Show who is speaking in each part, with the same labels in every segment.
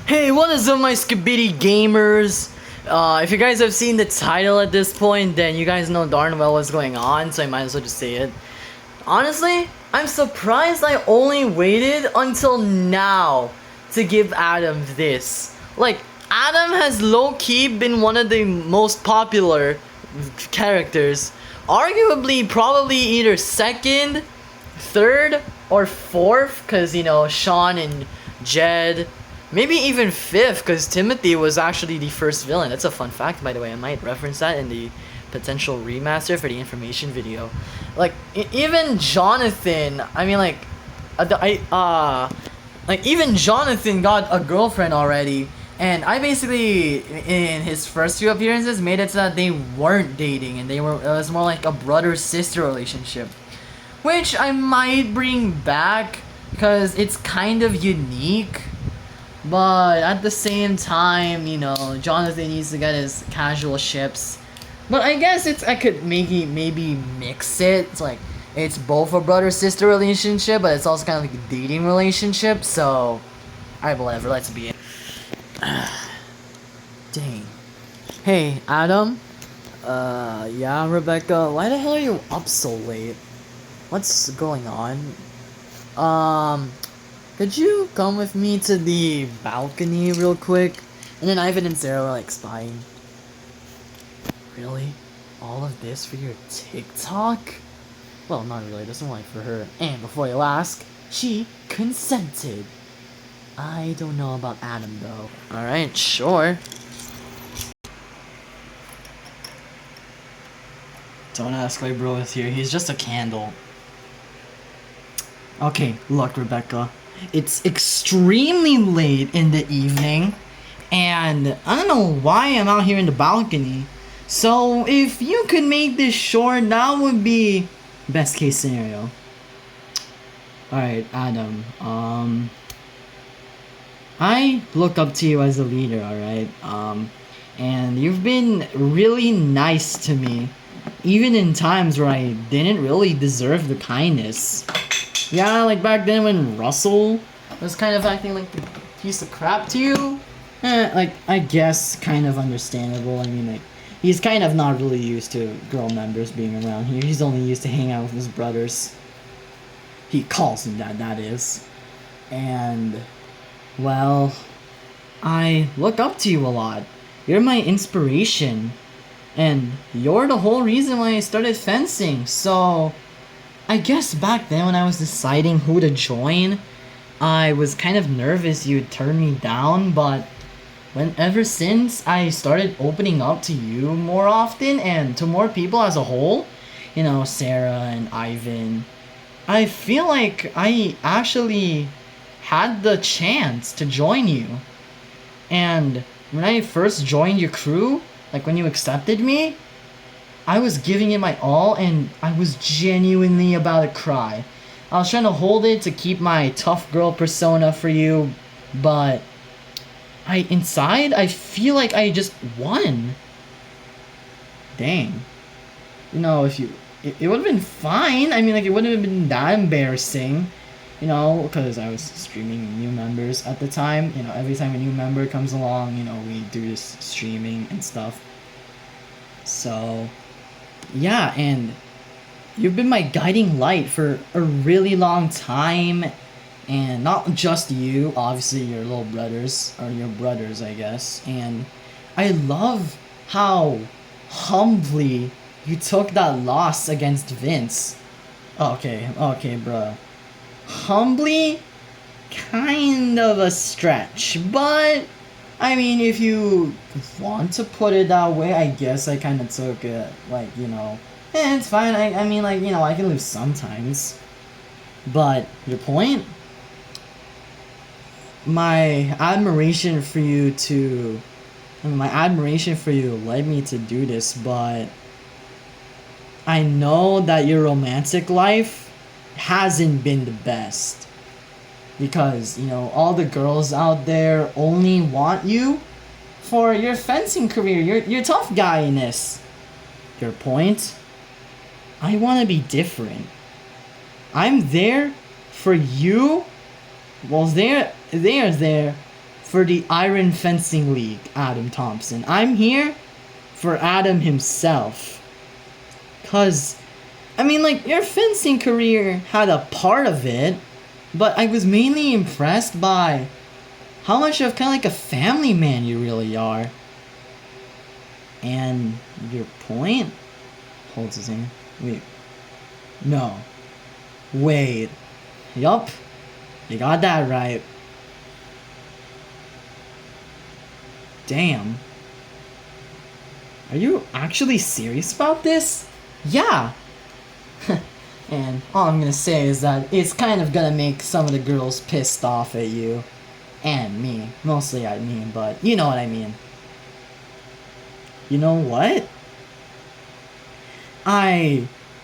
Speaker 1: Hey, what is up, my Skibidi gamers? If you guys have seen the title at this point, then you guys know darn well what's going on, so I might as well just say it. Honestly, I'm surprised I only waited until now to give Adam this. Like, Adam has low-key been one of the most popular characters. Arguably, probably either second, third, or fourth, because, you know, Sean and Jed. Maybe even fifth, because Timothy was actually the first villain. That's a fun fact, by the way. I might reference that in the potential remaster for the information video. Like, even Jonathan, I mean, like, even Jonathan got a girlfriend already. And I basically, in his first few appearances, made it so that they weren't dating, and it was more like a brother-sister relationship. Which I might bring back, because it's kind of unique. But at the same time, you know, Jonathan needs to get his casual ships. But I guess I could maybe mix it. It's like, it's both a brother-sister relationship, but it's also kind of like a dating relationship, so... Alright, whatever, let's be it. Dang. Hey, Adam? Yeah, Rebecca, why the hell are you up so late? What's going on? Could you come with me to the balcony real quick? And then Ivan and Sarah were like spying. Really? All of this for your TikTok? Well, not really, that's only for her. And before you ask, she consented. I don't know about Adam though. Alright, sure. Don't ask why bro is here, he's just a candle. Okay, look, Rebecca. It's extremely late in the evening, and I don't know why I'm out here in the balcony. So if you could make this short, that would be best case scenario. Alright, Adam, I look up to you as a leader, alright? And you've been really nice to me, even in times where I didn't really deserve the kindness. Yeah, like back then when Russell was kind of acting like a piece of crap to you. Like, I guess kind of understandable. I mean, like, he's kind of not really used to girl members being around here. He's only used to hang out with his brothers. He calls them that is. And, well, I look up to you a lot. You're my inspiration. And you're the whole reason why I started fencing, so... I guess back then when I was deciding who to join, I was kind of nervous you'd turn me down, but ever since I started opening up to you more often and to more people as a whole, you know, Sarah and Ivan, I feel like I actually had the chance to join you. And when I first joined your crew, like when you accepted me, I was giving it my all, and I was genuinely about to cry. I was trying to hold it to keep my tough girl persona for you, but inside, I feel like I just won. Dang. You know, it would have been fine. I mean, like, it wouldn't have been that embarrassing, you know, because I was streaming new members at the time. You know, every time a new member comes along, you know, we do this streaming and stuff. So... yeah, and you've been my guiding light for a really long time, and not just you, obviously your little brothers, or your brothers, I guess, and I love how humbly you took that loss against Vince. Okay, bruh. Humbly? Kind of a stretch, but... I mean, if you want to put it that way, I guess I kind of took it, like, you know, it's fine, I mean, like, you know, I can lose sometimes. But, your point? My admiration for you led me to do this, but I know that your romantic life hasn't been the best. Because, you know, all the girls out there only want you for your fencing career, your tough guyness. Your point? I want to be different. I'm there for you. Well, they are there for the Iron Fencing League, Adam Thompson. I'm here for Adam himself. Cause, I mean, like, your fencing career had a part of it, but I was mainly impressed by how much of kind of like a family man you really are. And your point? Holds his hand. Wait. No. Wait. Yup. You got that right. Damn. Are you actually serious about this? Yeah. And all I'm gonna say is that it's kind of gonna make some of the girls pissed off at you. And me. Mostly at me, but you know what I mean. You know what?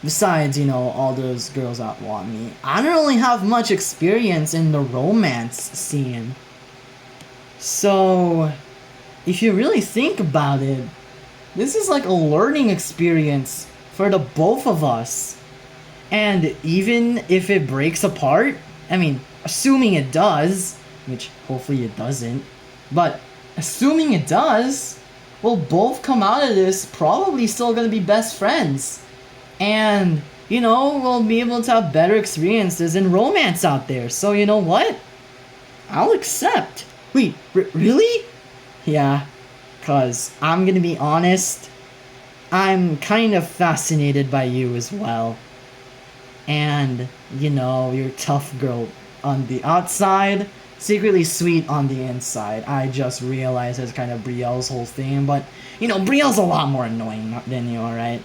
Speaker 1: Besides, you know, all those girls that want me, I don't really have much experience in the romance scene. So, if you really think about it, this is like a learning experience for the both of us. And even if it breaks apart, I mean, assuming it does, which hopefully it doesn't, but assuming it does, we'll both come out of this probably still gonna be best friends. And, you know, we'll be able to have better experiences in romance out there. So, you know what? I'll accept. Wait, really? Yeah, cause I'm gonna be honest, I'm kind of fascinated by you as well. And, you know, you're tough girl on the outside, secretly sweet on the inside. I just realized that's kind of Brielle's whole thing, but, you know, Brielle's a lot more annoying than you, alright?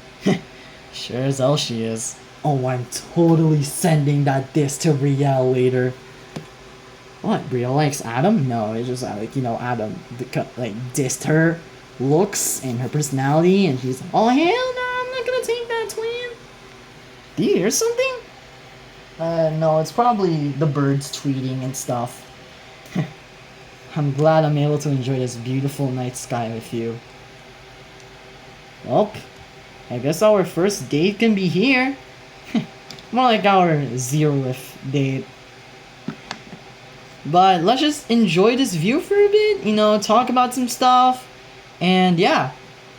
Speaker 1: Sure as hell she is. Oh, I'm totally sending that diss to Brielle later. What, Brielle likes Adam? No, it's just like, you know, Adam, like, dissed her looks and her personality, and she's like, oh, hell no, I'm not gonna take that, twin. Do you hear something? No, it's probably the birds tweeting and stuff. I'm glad I'm able to enjoy this beautiful night sky with you. Well, I guess our first date can be here. More like our 0th date. But let's just enjoy this view for a bit, you know, talk about some stuff, and yeah.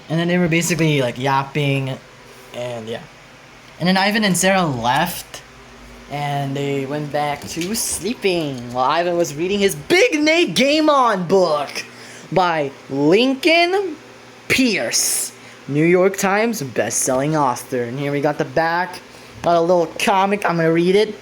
Speaker 1: And then they were basically like yapping, and yeah. And then Ivan and Sarah left, and they went back to sleeping while Ivan was reading his Big Nate Game On book by Lincoln Pierce, New York Times best-selling author. And here we got the back, got a little comic. I'm gonna read it.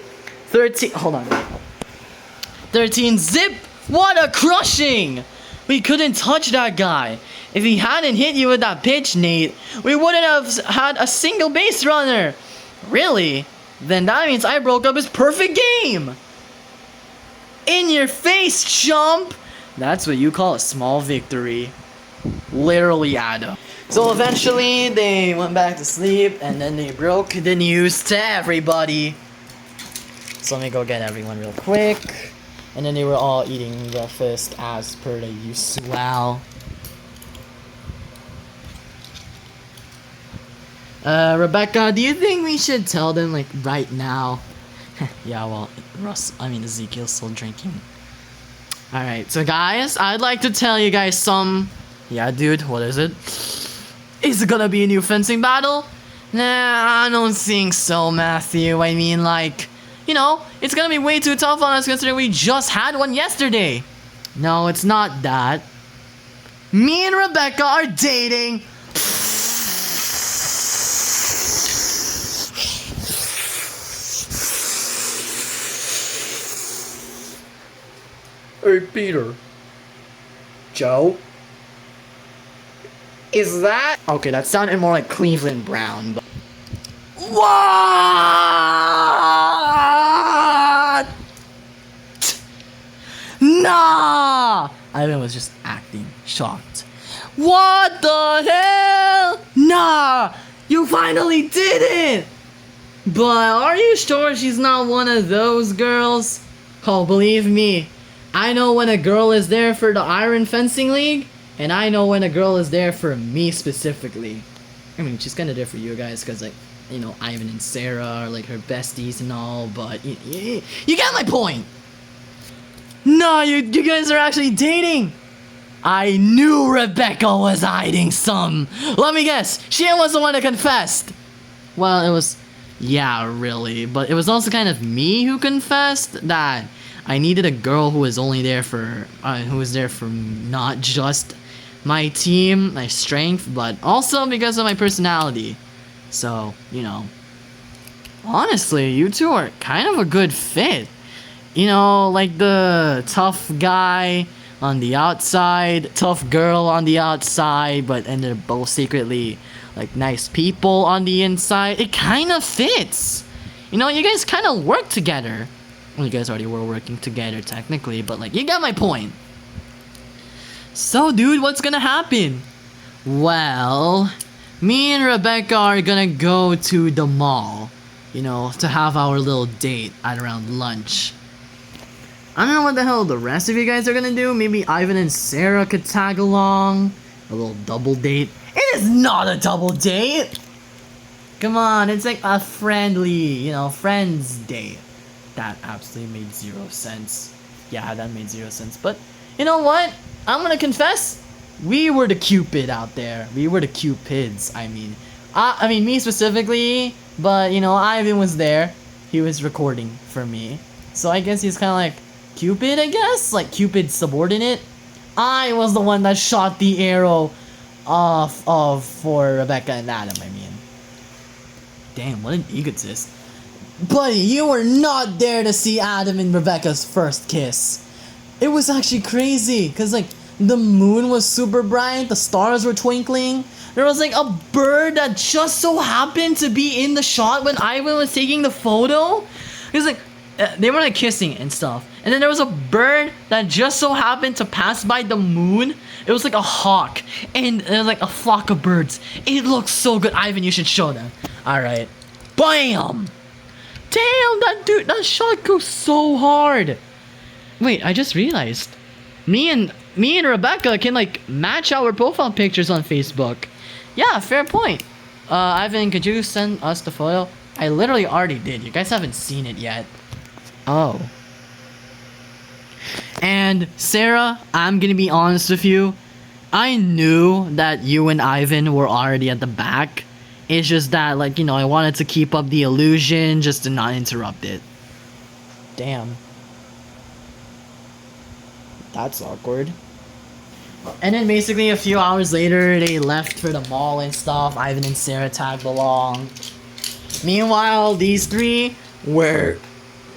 Speaker 1: 13 zip. What a crushing! We couldn't touch that guy. If he hadn't hit you with that pitch, Nate, we wouldn't have had a single base runner. Really? Then that means I broke up his perfect game. In your face, chump! That's what you call a small victory. Literally, Adam. So eventually, they went back to sleep, and then they broke the news to everybody. So let me go get everyone real quick. And then they were all eating breakfast as per the usual. Rebecca, do you think we should tell them, like, right now? Yeah, well, Ezekiel's still drinking. Alright, so guys, I'd like to tell you guys some... Yeah, dude, what is it? Is it gonna be a new fencing battle? Nah, I don't think so, Matthew. I mean, like, you know, it's gonna be way too tough on us considering we just had one yesterday. No, it's not that. Me and Rebecca are dating. Hey, Peter. Joe? Is that... Okay, that sounded more like Cleveland Brown, but... What? Nah! Ivan was just acting shocked. What the hell? Nah! You finally did it! But are you sure she's not one of those girls? Oh, believe me, I know when a girl is there for the Iron Fencing League, and I know when a girl is there for me specifically. I mean, she's kind of there for you guys, because, like, you know, Ivan and Sarah are, like, her besties and all, but you get my point! No, you guys are actually dating. I knew Rebecca was hiding some. Let me guess, she was the one that confessed. Well, it was, yeah, really, but it was also kind of me who confessed that I needed a girl who was only there for, who was there for not just my team, my strength, but also because of my personality. So, you know, honestly, you two are kind of a good fit. You know, like the tough guy on the outside, tough girl on the outside, but and they're both secretly like nice people on the inside. It kind of fits. You know, you guys kind of work together. Well, you guys already were working together technically, but like, you got my point. So, dude, what's gonna happen? Well, me and Rebecca are gonna go to the mall, you know, to have our little date at around lunch. I don't know what the hell the rest of you guys are gonna do. Maybe Ivan and Sarah could tag along. A little double date. It is not a double date! Come on, it's like a friendly, you know, friends date. That absolutely made 0 sense. Yeah, that made 0 sense. But, you know what? I'm gonna confess. We were the Cupid out there. We were the Cupids, I mean. I mean, me specifically. But, you know, Ivan was there. He was recording for me. So I guess he's kind of like Cupid, I guess? Like Cupid's subordinate. I was the one that shot the arrow for Rebecca and Adam, I mean. Damn, what an egotist. Buddy, you were not there to see Adam and Rebecca's first kiss. It was actually crazy, because like, the moon was super bright, the stars were twinkling. There was like a bird that just so happened to be in the shot when Ivan was taking the photo. It was like, they were like kissing and stuff. And then there was a bird that just so happened to pass by the moon. It was like a hawk. And there was like a flock of birds. It looks so good. Ivan, you should show them. Alright. BAM! Damn, that shot goes so hard. Wait, I just realized. Me and Rebecca can like match our profile pictures on Facebook. Yeah, fair point. Ivan, could you send us the photo? I literally already did. You guys haven't seen it yet. Oh. And Sarah, I'm gonna be honest with you. I knew that you and Ivan were already at the back. It's just that, like, you know, I wanted to keep up the illusion just to not interrupt it. Damn. That's awkward. And then basically a few hours later, they left for the mall and stuff. Ivan and Sarah tagged along. Meanwhile, these three were...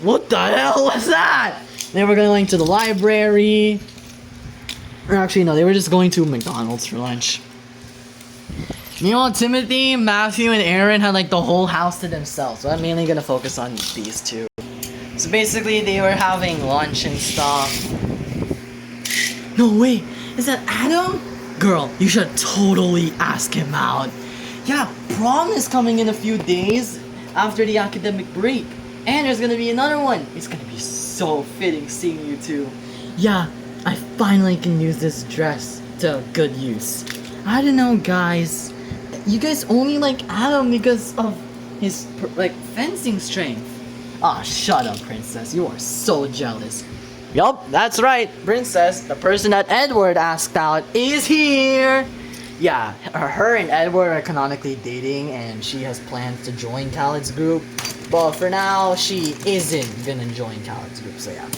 Speaker 1: What the hell was that? They were going to the library. Or actually, no, they were just going to McDonald's for lunch. Meanwhile, Timothy, Matthew, and Aaron had like the whole house to themselves. So I'm mainly gonna focus on these two. So basically, they were having lunch and stuff. No, wait. Is that Adam? Girl, you should totally ask him out. Yeah, prom is coming in a few days after the academic break. And there's gonna be another one. It's gonna be so fitting seeing you two. Yeah, I finally can use this dress to good use. I don't know, guys. You guys only like Adam because of his, like, fencing strength. Ah, shut up, princess. You are so jealous. Yup, that's right, princess. The person that Edward asked out is here. Yeah, her and Edward are canonically dating, and she has plans to join Khaled's group. But for now, she isn't gonna join Khaled's group, so yeah.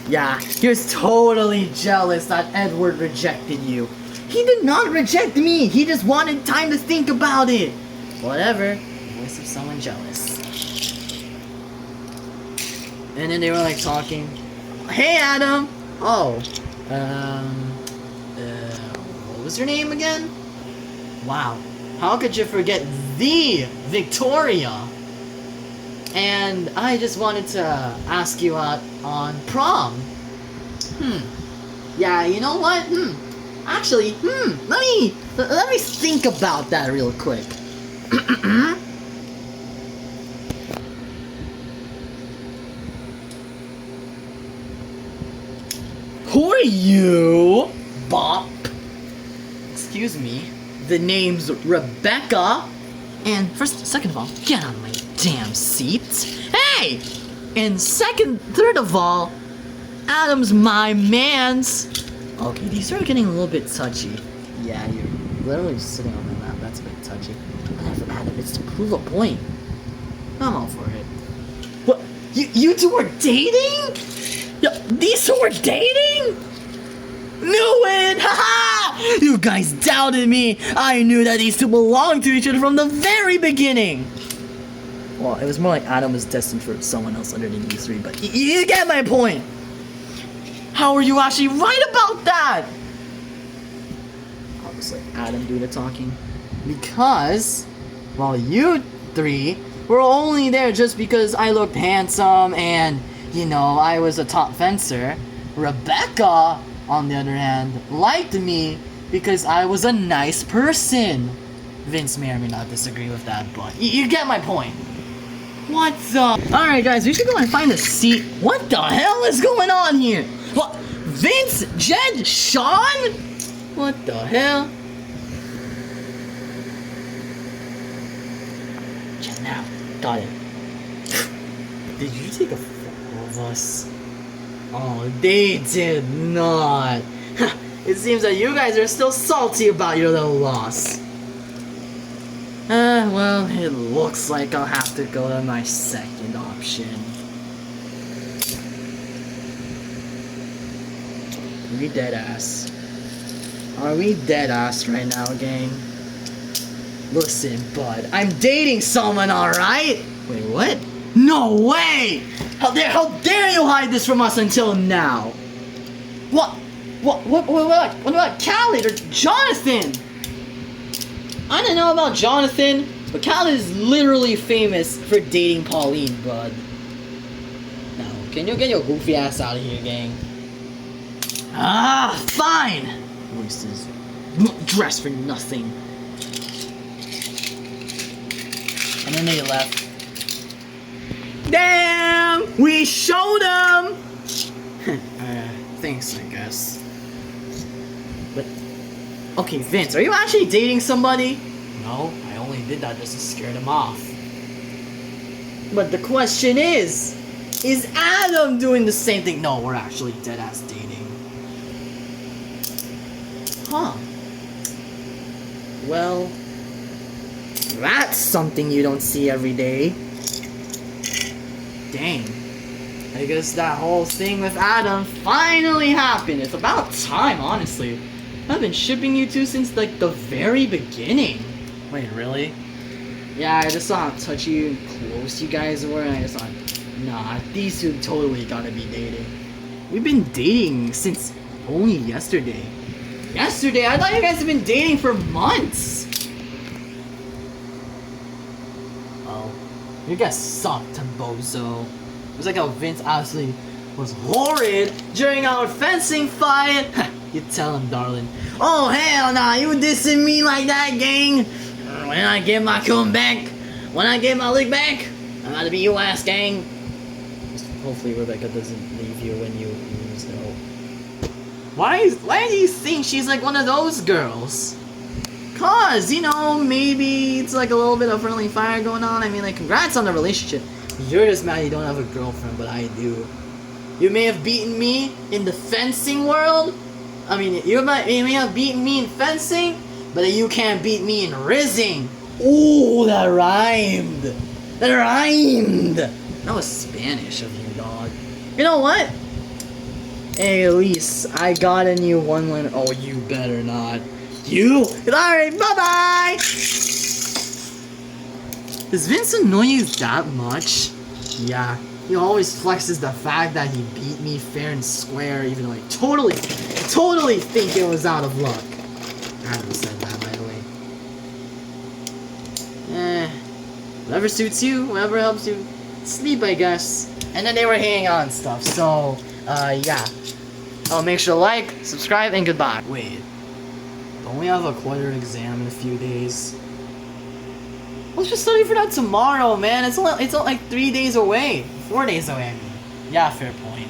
Speaker 1: Yeah, he was totally jealous that Edward rejected you. He did not reject me, he just wanted time to think about it. Whatever, voice of someone jealous. And then they were like talking. Hey, Adam! Oh, what was your name again? Wow, how could you forget the Victoria? And I just wanted to ask you out on prom. Yeah, you know what? Actually, let me think about that real quick. Who are you? Bop. Excuse me. The name's Rebecca. And second of all, get on my damn seat. Hey! And third of all, Adam's my mans. Okay, these are getting a little bit touchy. Yeah, you're literally sitting on my lap. That's a bit touchy. Whatever, Adam. It's to prove a point. I'm all for it. What? You two are dating? These two are dating? Knew it! Haha! You guys doubted me! I knew that these two belonged to each other from the very beginning! Well, it was more like Adam was destined for someone else underneath these three, but you get my point! How are you actually right about that? I'll just let Adam do the talking. Because, well, you three were only there just because I looked handsome and, you know, I was a top fencer. Rebecca, on the other hand, liked me because I was a nice person. Vince may or may not disagree with that, but you get my point. What the? Alright guys, we should go and find a seat. What the hell is going on here? What? Vince? Jed? Sean? What the hell? Jed now. Got it. Did you take a photo of us? Oh, they did not. It seems that you guys are still salty about your little loss. Well, it looks like I'll have to go to my second option. Are we dead ass? Are we dead ass right now, gang? Listen, bud, I'm dating someone, alright? Wait, what? No way! How dare you hide this from us until now? What about Khaled or Jonathan? I don't know about Jonathan, but Khaled is literally famous for dating Pauline, bud. Now, can you get your goofy ass out of here, gang? Ah, fine! Voices. Dress for nothing. And then they left. Damn! We showed them! Thanks, I guess. But, okay, Vince, are you actually dating somebody? No, I only did that just to scare them off. But the question is Adam doing the same thing? No, we're actually dead-ass dating. Huh. Well, that's something you don't see every day. Dang. I guess that whole thing with Adam finally happened. It's about time, honestly. I've been shipping you two since, like, the very beginning. Wait, really? Yeah, I just saw how touchy and close you guys were, and I just thought, nah, these two totally gotta be dating. We've been dating since only yesterday. Yesterday? I thought you guys have been dating for months! Oh. You guys sucked, bozo. It was like how Vince absolutely was horrid during our fencing fight. You tell him, darling. Oh, hell nah, you dissing me like that, gang? When I get my comeback, when I get my lick back, I'm about to be your ass, gang. Hopefully Rebecca doesn't leave you when you lose, though. Why do you think she's like one of those girls? Cause, you know, maybe it's like a little bit of friendly fire going on. I mean, like, congrats on the relationship. You're just mad you don't have a girlfriend, but I do. You may have beaten me in the fencing world. I mean, you may have beaten me in fencing, but you can't beat me in rizzing. Ooh, that rhymed. That rhymed. That was Spanish of you, dog. You know what? Hey, Elise, I got a new one-liner. Oh, you better not. You? Alright, bye-bye! Does Vince annoy you that much? Yeah, he always flexes the fact that he beat me fair and square, even though I totally think it was out of luck. Adam said that, by the way. Whatever suits you, whatever helps you sleep, I guess. And then they were hanging out and stuff, so, yeah. Oh, make sure to like, subscribe, and goodbye. Wait, don't we have a quarter exam in a few days? Let's just study for that tomorrow, man. It's only like 3 days away. 4 days away, I mean. Yeah, fair point.